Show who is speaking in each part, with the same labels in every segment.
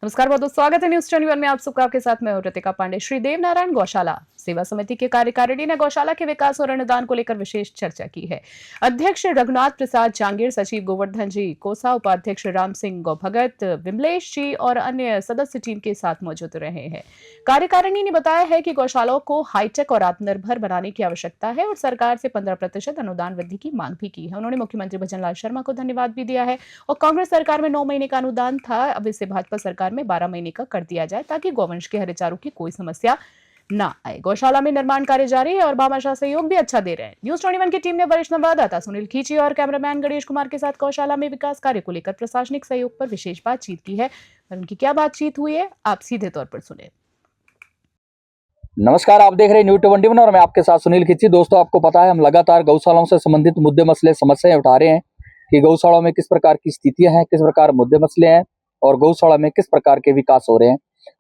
Speaker 1: नमस्कार, बहुत बहुत स्वागत है न्यूज 21 में। आप सबका आपके साथ मैं हूं ऋतिका पांडे। श्री देवनारायण गौशाला सेवा समिति के कार्यकारिणी ने गौशाला के विकास और अनुदान को लेकर विशेष चर्चा की है। अध्यक्ष रघुनाथ प्रसाद जांगीर, सचिव गोवर्धन जी कोसा, उपाध्यक्ष राम सिंह गौभगत, विमलेश जी और अन्य सदस्य टीम के साथ मौजूद रहे हैं। कार्यकारिणी ने बताया है कि गौशालाओं को हाईटेक और आत्मनिर्भर बनाने की आवश्यकता है और सरकार से 15% अनुदान वृद्धि की मांग भी की है। उन्होंने मुख्यमंत्री भजनलाल शर्मा को धन्यवाद भी दिया है और कांग्रेस सरकार में 9 महीने का अनुदान था, अब इसे भाजपा सरकार में 12 महीने का कर दिया जाए ताकि गौवंश के हरे चारों की कोई समस्या ना आए। गौशाला में निर्माण कार्य जारी है और भामाशाह सहयोग भी अच्छा दे रहे हैं। न्यूज 21 की टीम ने वरिष्ठ संवाददाता सुनील खींची और कैमरामैन गणेश कुमार के साथ गौशाला में विकास कार्य को लेकर प्रशासनिक सहयोग पर विशेष बातचीत की है। और उनकी क्या बातचीत हुई है, आप सीधे तौर पर सुने।
Speaker 2: नमस्कार, आप देख रहे हैं न्यूज 21 और मैं आपके साथ सुनील खिच्ची। दोस्तों, आपको पता है हम लगातार गौशालाओं से संबंधित मुद्दे मसले समस्याएं उठा रहे हैं कि गौशालाओं में किस प्रकार की स्थितियां हैं, किस प्रकार मुद्दे मसले हैं और गौशाला में किस प्रकार के विकास हो रहे हैं।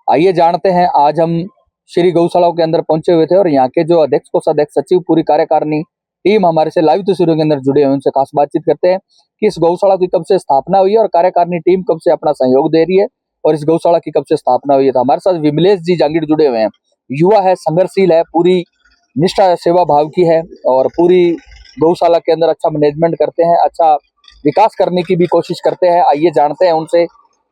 Speaker 2: आइए जानते हैं। आज हम श्री गौशालाओं के अंदर पहुंचे हुए थे और यहाँ के जो अध्यक्ष, कोषाध्यक्ष, सचिव, पूरी कार्यकारिणी टीम हमारे से लाइव तस्वीरों के अंदर जुड़े हुए, उनसे खास बातचीत करते हैं कि इस गौशाला की कब से स्थापना हुई है और कार्यकारिणी टीम कब से अपना सहयोग दे रही है और इस गौशाला की कब से स्थापना हुई है। तो हमारे साथ विमलेश जी जांगीर जुड़े हुए हैं। युवा है, संघर्षशील है, पूरी निष्ठा सेवा भाव की है और पूरी गौशाला के अंदर अच्छा मैनेजमेंट करते हैं, अच्छा विकास करने की भी कोशिश करते हैं। आइए जानते हैं उनसे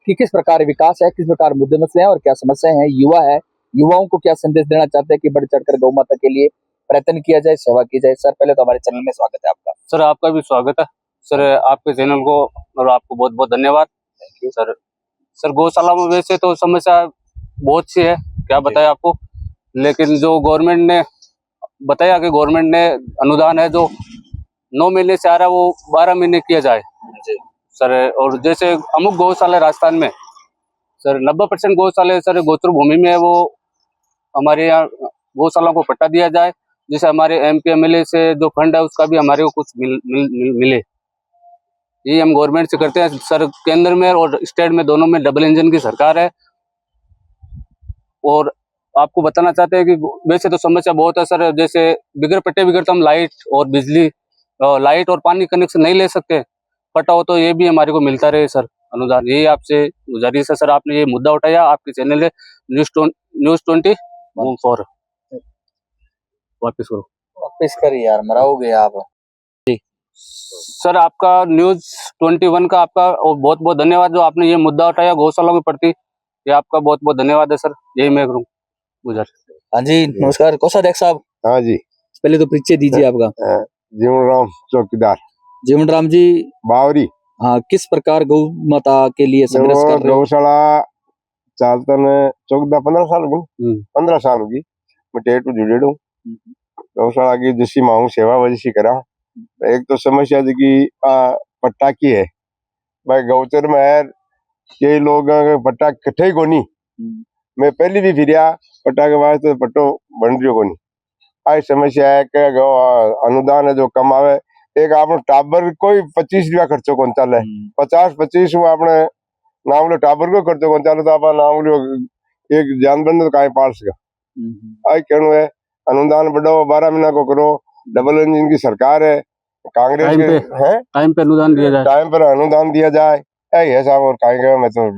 Speaker 2: कि किस प्रकार विकास है, किस प्रकार मुद्दे मसले हैं और क्या समस्याएं हैं। युवा है, युवाओं को क्या संदेश देना चाहते हैं कि बढ़ चढ़कर गौ माता के लिए प्रयत्न किया जाए, सेवा की जाए। सर, पहले तो हमारे चैनल में स्वागत है आपका।
Speaker 3: सर, आपका भी स्वागत है सर, आपके चैनल को, और आपको बहुत बहुत धन्यवाद सर। सर, गौशाला में वैसे तो समस्या बहुत सी है, क्या बताएं आपको, लेकिन जो गवर्नमेंट ने बताया कि गवर्नमेंट ने अनुदान है जो 9 महीने से आ रहा है वो 12 महीने किया जाए सर। और जैसे अमुक गौशाला राजस्थान में सर 90% गौशाला सर गोचर भूमि में है, वो हमारे यहाँ गौशाला को पट्टा दिया जाए, जैसे हमारे MP MLA से जो फंड है उसका भी हमारे को कुछ मिले। ये हम गवर्नमेंट से करते हैं सर। केंद्र में और स्टेट में दोनों में डबल इंजन की सरकार है। और आपको बताना चाहते हैं कि वैसे तो समस्या बहुत है सर, जैसे बिगर पट्टे बिगर तो हम लाइट और बिजली, लाइट और पानी कनेक्शन नहीं ले सकते। पट्टा हो तो ये भी हमारे को मिलता रहे सर अनुदान। यही आपसे गुजारिश है सर, आपने ये मुद्दा उठाया, आपके चैनल है न्यूज 24
Speaker 2: वापिस करिए यार, मराओगे आप।
Speaker 3: सर, आपका न्यूज 21 का आपका बहुत बहुत धन्यवाद, जो आपने ये मुद्दा उठाया गौशाला के प्रति, ये आपका बहुत बहुत धन्यवाद है सर। यही मैं करूँ गुजारिश।
Speaker 2: हाँ जी, नमस्कार कोषाध्यक्ष साहब।
Speaker 4: हाँ जी,
Speaker 2: पहले तो परिचय दीजिए आपका।
Speaker 4: जीवन राम चौकीदार,
Speaker 2: जीवन राम जी
Speaker 4: बावरी।
Speaker 2: हाँ, किस प्रकार गौ माता के लिए संघर्ष कर रहे हो?
Speaker 4: गौशाला चालता ने 14-15 साल हो गई, 15 साल होगी। मैं टेट जुड़े हूँ गौशाला की, जैसी मांग सेवा वजैसी करा। एक तो समस्या जो कि पट्टा की है भाई, गौचर में है कई लोग पट्टा कट्ठे को नहीं। मैं पहली भी फिरिया पट्टा के वास्ते पट्टो बन रही को नहीं। आई समस्या है कि अनुदान है जो कम आवे, एक आपने टाबर कोई 25 रुपया खर्चो कौन चाले, 50-25 वो आपने नाम लो टाबर को खर्चो कौन चाले, तो आप नाम लो एक जानवर ने तो कहीं पाल सका। आई कहना है अनुदान बढ़ाओ, 12 महीना को करो, डबल इंजन की सरकार है, कांग्रेस के है,
Speaker 3: टाइम पे अनुदान दिया जाए,
Speaker 4: टाइम पर अनुदान दिया जाए। है साहब, और कहीं मैं तो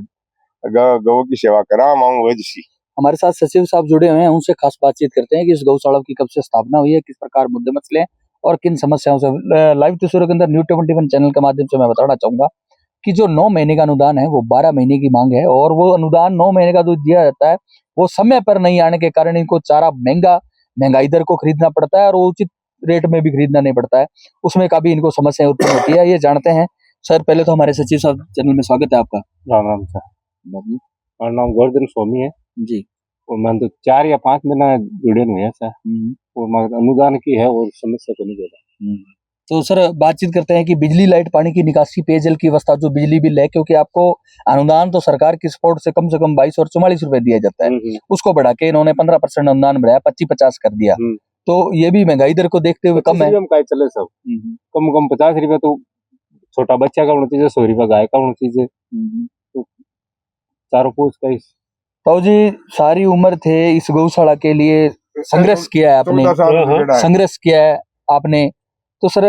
Speaker 4: गौ की सेवा करा मांग वैसी।
Speaker 2: हमारे साथ सचिव साहब जुड़े हुए हैं, उनसे खास बातचीत करते हैं कि इस गौशाला की कब से स्थापना हुई है, किस प्रकार मुद्दे मसले हैं और किन समस्याओं से। लाइव तस्वीरों के अंदर न्यूज 21 चैनल के माध्यम से मैं बताना चाहूंगा कि जो 9 महीने का अनुदान है वो 12 महीने की मांग है और वो अनुदान 9 महीने का जो दिया जाता है वो समय पर नहीं आने के कारण इनको चारा महंगाई दर को खरीदना पड़ता है और उचित रेट में भी खरीदना नहीं पड़ता है, उसमें काफी इनको समस्याएं उत्पन्न होती है। ये जानते हैं। सर, पहले तो हमारे सचिव साहब चैनल में स्वागत है आपका।
Speaker 5: राम राम सर, मेरा नाम गोवर्धन स्वामी है
Speaker 2: जी।
Speaker 5: और मैं तो 4 या 5 महीना जुड़े हुए हैं सर, और मैं अनुदान की है और समस्या तो नहीं ज्यादा।
Speaker 2: तो सर, बातचीत करते हैं कि बिजली, लाइट, पानी की निकासी, पेयजल की व्यवस्था, जो बिजली बिल है, क्योंकि आपको अनुदान तो सरकार की सपोर्ट से कम 22 और 44 रुपए दिया जाता है, उसको बढ़ा के इन्होंने 15% अनुदान बढ़ाया, 25-50 कर दिया। तो ये भी महंगाई दर को देखते हुए कम है।
Speaker 5: चले सब कम 50 रुपया तो छोटा बच्चा का होना चाहिए, 100 रुपया गाय का होना चाहिए, तो चारों पोष का।
Speaker 2: तो जी, सारी उम्र थे इस गौशाला के लिए संघर्ष किया है आपने, संघर्ष किया है आपने, तो सर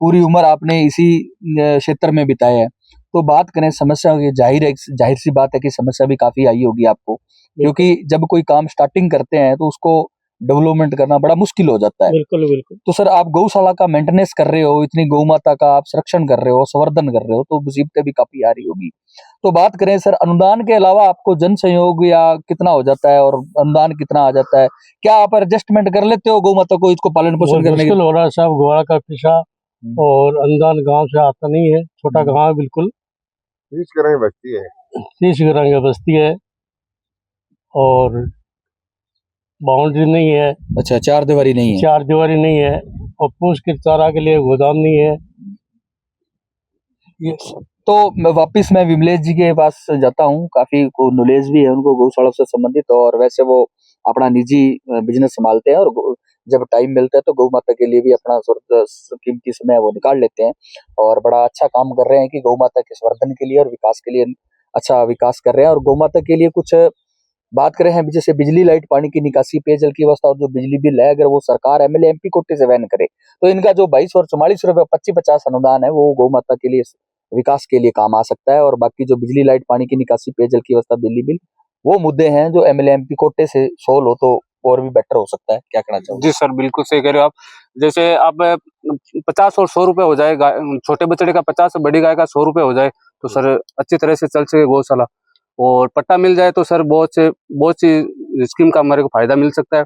Speaker 2: पूरी उम्र आपने इसी क्षेत्र में बिताया है, तो बात करें समस्या की, जाहिर सी बात है कि समस्या भी काफी आई होगी आपको, क्योंकि जब कोई काम स्टार्टिंग करते हैं तो उसको डेवलपमेंट करना बड़ा मुश्किल हो जाता है।
Speaker 5: बिल्कुल बिल्कुल।
Speaker 2: तो सर आप गौशाला का मेंटेनेंस कर रहे हो, इतनी गौ माता का आप संरक्षण कर रहे हो, संवर्धन कर रहे हो, तो मुसीबतें भी काफी आ रही होगी। तो बात करें सर अनुदान के अलावा आपको जन सहयोग या कितना हो जाता है और अनुदान कितना आ जाता है, क्या आप एडजस्टमेंट कर लेते हो गौ माता को इसको पालन पोषण करने
Speaker 5: मुश्किल हो रहा है साहब, घोड़ा का पीछा और अनुदान गांव से आता नहीं है, छोटा गांव है बिल्कुल,
Speaker 4: 30 करेंगे बस्ती है,
Speaker 5: 30 घरांगे बस्ती है और बाउंड्री नहीं है,
Speaker 2: अच्छा, चार दीवारी नहीं है।
Speaker 5: चार दीवारी नहीं है और पूछ के चारा के लिए गोदाम नहीं है।
Speaker 2: तो मैं विमलेश जी के पास जाता हूँ, काफी नॉलेज भी है उनको गौशाला से संबंधित, और वैसे वो अपना निजी बिजनेस संभालते हैं और जब टाइम मिलता है तो गौ माता के लिए भी अपना कीमती समय वो निकाल लेते हैं और बड़ा अच्छा काम कर रहे हैं कि गौ माता के संवर्धन के लिए और विकास के लिए अच्छा विकास कर रहे हैं। और गौ माता के लिए कुछ बात करें हैं जैसे बिजली, लाइट, पानी की निकासी, पेयजल की व्यवस्था और जो बिजली बिल है, अगर वो सरकार एमएलए एमपी कोटे से वहन करे तो इनका जो 22 और 44 रुपए 25-50 अनुदान है वो गौ माता के लिए विकास के लिए काम आ सकता है। और बाकी जो बिजली, लाइट, पानी की निकासी, पेयजल की व्यवस्था, बिजली बिल, वो मुद्दे हैं जो एमएलए एमपी कोटे से सोल्व हो तो और भी बेटर हो सकता है। क्या कहना चाहोगे?
Speaker 3: जी सर, बिल्कुल सही कह रहे हो आप। जैसे अब 50 और 100 रुपए हो जाए, छोटे बछड़े का 50, बड़ी गाय का 100 रुपए हो जाए तो सर अच्छी तरह से चल सके गौशाला, और पट्टा मिल जाए तो सर बहुत सी स्कीम का हमारे को फायदा मिल सकता है।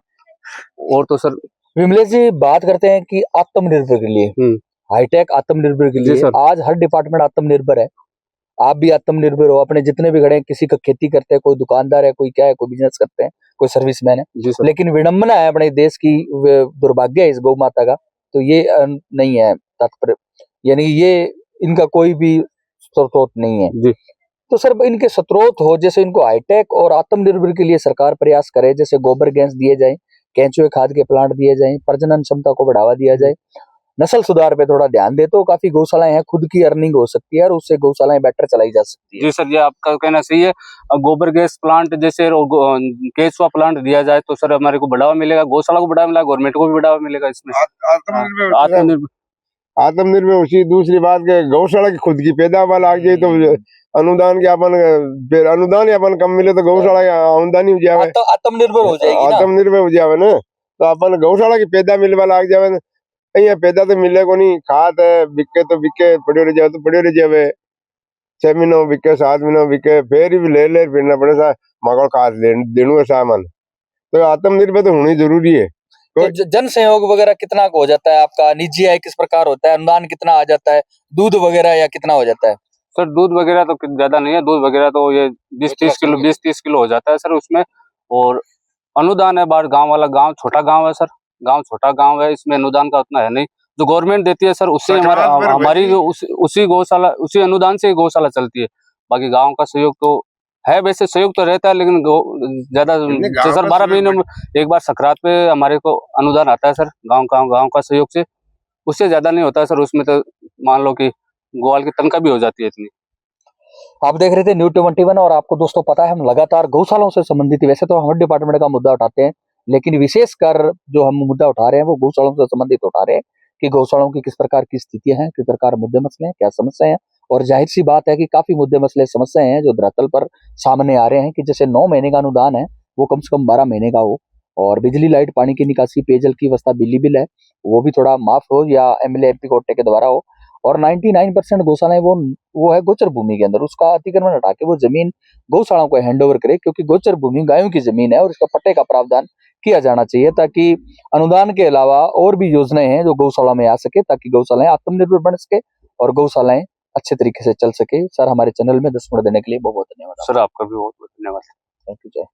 Speaker 3: और तो सर
Speaker 2: विमलेश जी, बात करते हैं कि आत्मनिर्भर के लिए, हाईटेक आत्मनिर्भर के लिए आज हर डिपार्टमेंट आत्मनिर्भर है। आप भी आत्मनिर्भर हो, अपने जितने भी खड़े हैं, किसी का खेती करते हैं, कोई दुकानदार है, कोई क्या है, कोई बिजनेस करते हैं, कोई सर्विसमैन है। लेकिन विडंबना है अपने देश की, दुर्भाग्य है इस गौ माता का, तो ये नहीं है तात्पर्य, यानी ये इनका कोई भी स्रोत नहीं है
Speaker 3: जी।
Speaker 2: तो सर इनके स्रोत हो, जैसे इनको हाईटेक और आत्मनिर्भर के लिए सरकार प्रयास करे, जैसे गोबर गैस दिए जाए, केंचुए खाद के प्लांट दिए जाए, प्रजनन क्षमता को बढ़ावा दिया जाए, नस्ल सुधार पे थोड़ा ध्यान दे तो काफी गौशालाएं हैं, खुद की अर्निंग हो सकती है और उससे गौशालाएं बेटर चलाई जा सकती है।
Speaker 3: जी सर, ये आपका कहना सही है। गोबर गैस प्लांट जैसे केचुआ प्लांट दिया जाए तो सर हमारे को बढ़ावा मिलेगा, गौशाला को बढ़ावा मिलेगा, गवर्नमेंट को भी बढ़ावा मिलेगा इसमें।
Speaker 4: आत्मनिर्भर उसी। दूसरी बात के गौशाला की खुद की पैदावार आ गई तो अनुदान के अपन कम मिले तो गौशाला की आमदनी हो जाए,
Speaker 2: आत्मनिर्भर हो जाएगी,
Speaker 4: आत्मनिर्भर हो जाए ना, तो अपन गौशाला की पैदा मिलवा लाग जावे। यहाँ पैदा तो मिले को नहीं, खाद है बिके तो बिके, पड़े रह जाए तो पड़े रह जावे, 6 महीनों बिके, 7 महीनों बिके, फिर भी ले फिरना पड़े सा मगर खाद देनु है सामान। तो आत्मनिर्भर तो होनी जरूरी है।
Speaker 2: तो जन सहयोग वगैरह कितना हो जाता है आपका, निजी आय किस प्रकार होता है, अनुदान कितना आ जाता है, दूध वगैरह या कितना हो जाता है?
Speaker 3: सर दूध वगैरह तो ज्यादा नहीं है, दूध वगैरह तो ये 20-30 किलो हो जाता है सर उसमें। और अनुदान है बाहर, गांव वाला, गांव छोटा गांव है सर, गांव छोटा गांव है, इसमें अनुदान का उतना है नहीं। जो गवर्नमेंट देती है सर उससे हमारी उसी गौशाला, उसी अनुदान से गौशाला चलती है। बाकी गांव का सहयोग तो है, वैसे सहयोग तो रहता है, लेकिन ज्यादा सर 12 महीने में एक बार सकरात पे हमारे को अनुदान आता है सर, गांव का सहयोग से, उससे ज्यादा नहीं होता है सर। उसमें तो मान लो कि ग्वाल की तनख्वाह भी हो जाती है इतनी।
Speaker 2: आप देख रहे थे न्यूज़ 21 और आपको दोस्तों पता है हम लगातार गौशालाओं से संबंधित, वैसे तो हर डिपार्टमेंट का मुद्दा उठाते हैं, लेकिन विशेषकर जो हम मुद्दा उठा रहे हैं वो गौशालाओं से संबंधित उठा रहे हैं कि गौशालाओं की किस प्रकार की स्थितियां हैं, किस प्रकार मुद्दे मसले हैं, क्या समस्याएं हैं। और जाहिर सी बात है कि काफी मुद्दे मसले समस्याएं हैं जो धरातल पर सामने आ रहे हैं कि जैसे 9 महीने का अनुदान है वो कम से कम 12 महीने का हो, और बिजली, लाइट, पानी की निकासी, पेयजल की व्यवस्था, बिजली बिल है वो भी थोड़ा माफ हो या एमएलए एमपी कोटे के द्वारा हो। और 99% गौशालाएं वो है गोचर भूमि के अंदर, उसका अतिक्रमण हटा के वो जमीन गौशालाओं को हैंडओवर करे, क्योंकि गोचर भूमि गायों की जमीन है और इसका पट्टे का प्रावधान किया जाना चाहिए ताकि अनुदान के अलावा और भी योजनाएं हैं जो गौशाला में आ सके, ताकि गौशालाएं आत्मनिर्भर बन सके और गौशालाएं अच्छे तरीके से चल सके। सर हमारे चैनल में 10 मिनट देने के लिए बहुत बहुत धन्यवाद
Speaker 3: सर, आपका भी बहुत बहुत धन्यवाद।
Speaker 2: Thank you.